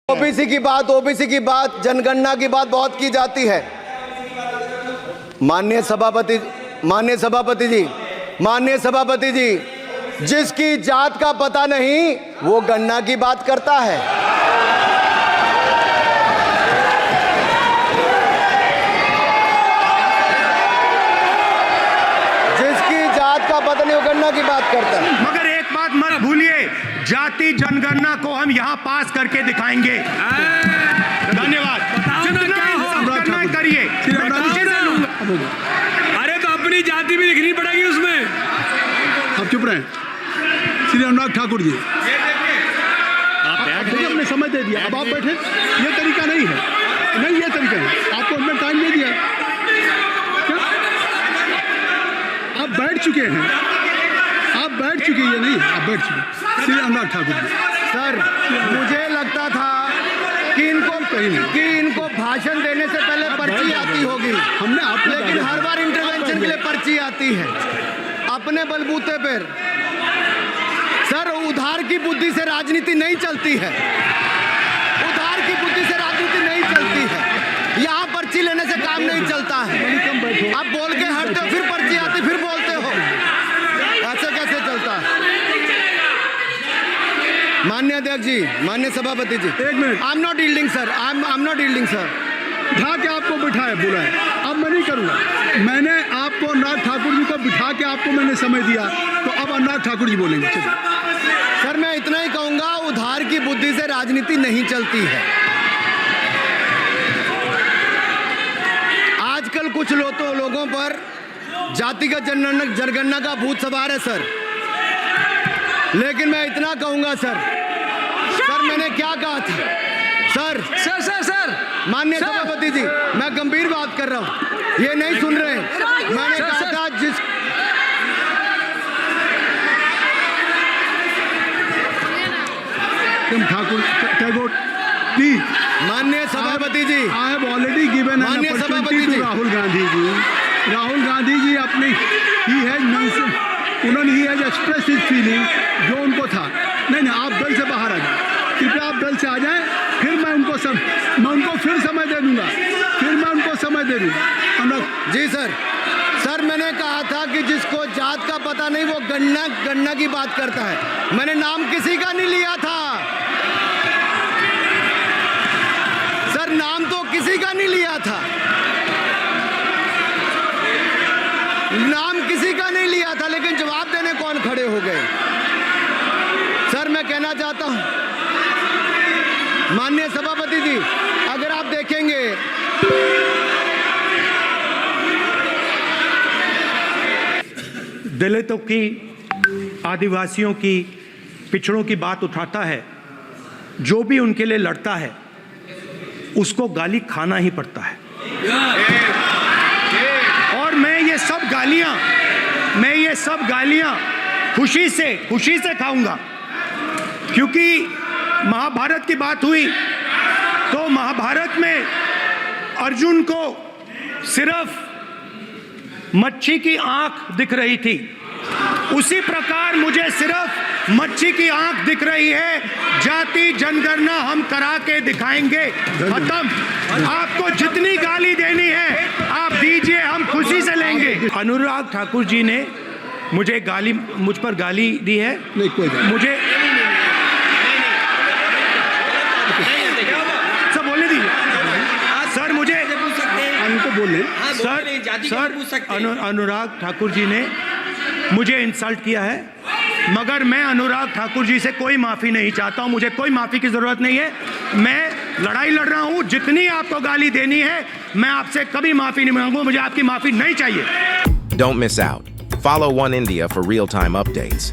OBC की बात जनगणना की बात बहुत की जाती है। माननीय सभापति जी, जिसकी जात का पता नहीं वो गणना की बात करता है। जिसकी जात का पता नहीं वो गणना की बात करता है। मगर एक बात मत भूलिए, जाति जनगणना को हम यहाँ पास करके दिखाएंगे। धन्यवाद। जितना करिए, अरे तो अपनी जाति भी लिखनी पड़ेगी उसमें। आप चुप रहे। श्री अनुराग ठाकुर जी, आप हमने समय दे दिया, अब आप बैठे। ये तरीका नहीं है, नहीं ये तरीका है। आपको हमने टाइम दे दिया, क्या आप बैठ चुके हैं? आप बैठ चुके, ये नहीं आप बैठ चुके। श्री अनुराग ठाकुर जी, सर मुझे लगता था कि इनको भाषण देने से पहले पर्ची आती होगी, हमने आप, लेकिन हर बार इंटरवेंशन के लिए पर्ची आती है अपने बलबूते पर। सर उधार की बुद्धि से राजनीति नहीं चलती है, उधार की बुद्धि से राजनीति नहीं चलती है। यहाँ पर्ची लेने से काम नहीं चलता है। आप बोल के हटते हो, फिर पर्ची आती, फिर बोलते हो, ऐसे कैसे चलता है? माननीय अध्यक्ष जी, माननीय सभापति जी, एक minute. I am not yielding sir, I am not yielding sir. बिठा के आपको बिठाया, बोला है, अब मैं नहीं करूँगा। मैंने आपको अनुराग ठाकुर जी को बिठा के आपको मैंने समय दिया, तो अब अनुराग ठाकुर जी बोलेंगे। सर मैं इतना ही कहूंगा, उधार की बुद्धि से राजनीति नहीं चलती है। आजकल कुछ लोगों पर जातिगत जनगणना का भूत सवार है सर, लेकिन मैं इतना कहूंगा सर मैंने क्या कहा था सर माननीय सभापति जी, मैं गंभीर बात कर रहा हूं, ये नहीं सुन रहे। मैंने कहा था ठाकुर टैगोर प्लीज, माननीय सभापति जी, I have already given an opportunity to Rahul Gandhi ji. Rahul Gandhi ji अपनी ही हैज एक्सप्रेस हिज फीलिंग, जो उनको था। नहीं आप दल से बाहर आ जाए, कृपया आप दल से आ जाएं, फिर मैं उनको फिर समय दे दूंगा, जी सर मैंने कहा था कि जिसको जात का पता नहीं वो गणना की बात करता है। मैंने नाम किसी का नहीं लिया था सर, नाम तो किसी का नहीं लिया था, नाम किसी का नहीं लिया था, लेकिन जवाब देने कौन खड़े हो गए? सर मैं कहना चाहता हूं माननीय सभापति जी, अगर आप देखेंगे दलितों की, आदिवासियों की, पिछड़ों की बात उठाता है, जो भी उनके लिए लड़ता है उसको गाली खाना ही पड़ता है। और मैं ये सब गालियां खुशी से खाऊंगा, क्योंकि महाभारत की बात हुई तो महाभारत में अर्जुन को सिर्फ मच्छी की आंख दिख रही थी, उसी प्रकार मुझे सिर्फ मच्छी की आंख दिख रही है। जाति जनगणना हम करा के दिखाएंगे, खत्म। आपको जितनी गाली देनी है आप दीजिए, हम खुशी से लेंगे। अनुराग ठाकुर जी ने मुझ पर गाली दी है। नहीं कोई मुझे सब बोलने दीजिए सर, मुझे उनको बोले सर अनुराग ठाकुर जी ने मुझे इंसल्ट किया है, मगर मैं अनुराग ठाकुर जी से कोई माफ़ी नहीं चाहता हूं, मुझे कोई माफ़ी की ज़रूरत नहीं है। मैं लड़ाई लड़ रहा हूं, जितनी आपको गाली देनी है मैं आपसे कभी माफ़ी नहीं मांगूंगा, मुझे आपकी माफ़ी नहीं चाहिए। Don't miss out. Follow One India for real-time updates.